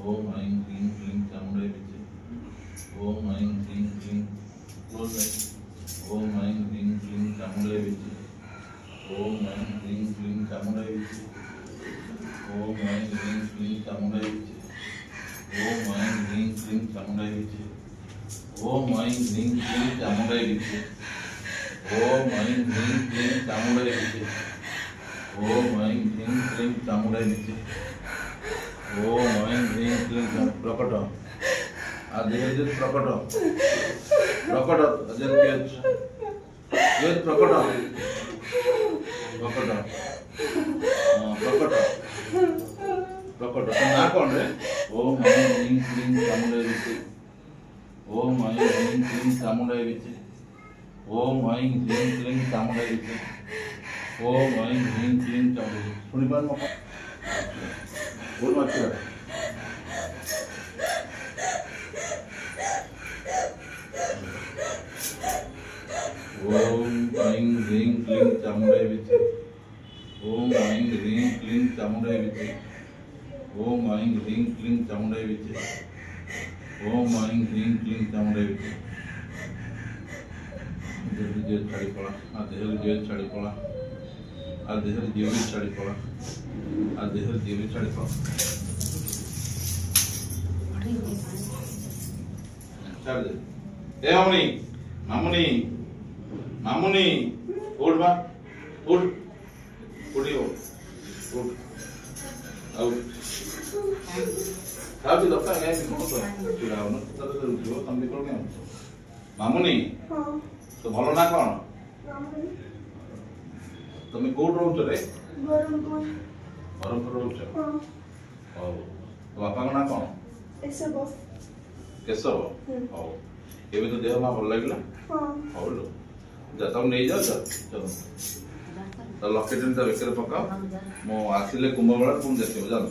ओम ऐं ह्रीं क्लीं चामुंडे विचे। ओम ऐं ह्रीं क्लीं क्लोज दैट। ओम ऐं ह्रीं क्लीं चामुंडे विचे। ओम ऐं ह्रीं क्लीं चामुंडे विचे। ओम ऐं ह्रीं क्लीं चामुंडे विचे। ओम ऐं ह्रीं क्लीं चामुंडे विचे। ओम ऐं ह्रीं क्लीं चामुंडे विचे। ओम ऐं ह्रीं क्लीं चामुंडे विचे। ओम ऐं ह्रीं क्लीं चामुंडे विचे। ओम ऐं ह्रीं क्लीं प्रकट आदेहज प्रकट प्रकट अजर के प्रकट प्रकट प्रकट प्रकट ना कौन रे। ओम ऐं ह्रीं क्लीं चामुंडे विचे। ओम ऐं ह्रीं क्लीं चामुंडे विचे। ओम ऐं ह्रीं क्लीं चामुंडे विचे। ओम ऐं ह्रीं क्लीं चामुंडे सुनी पान मत बोल मत कर। ओम ऐं ह्रीं क्लीं चामुंडे विचे। ओम ऐं ह्रीं क्लीं चामुंडे विचे। ओम ऐं ह्रीं क्लीं चामुंडे विचे। ओम ऐं ह्रीं क्लीं चामुंडे विचे। जेल छाड़ी पड़ा आ देहर जेल छाड़ी पड़ा आ देहर जेल छाड़ी पड़ा आ देहर जेल छाड़ी पड़ा छाड़ दे। ए मामुनी मामुनी मामुनी उठ बा उठ उठी उठ आउट खाओ दफा है कौन तो चिड़ाओ ना तो जो तुम निकल गए मामुनी तो भलो ना कौन तुम कोड रोच रे बरमपुर रोच हां तो बापा का ना कौन केशव केशव हां एबे तो देह मा भल लागला हां हां लो जा तुम नहीं जाओ चलो तो लॉकेट इन बेकर पकाओ मो आसिले कुंभ मेला तुम देखियो जाओ।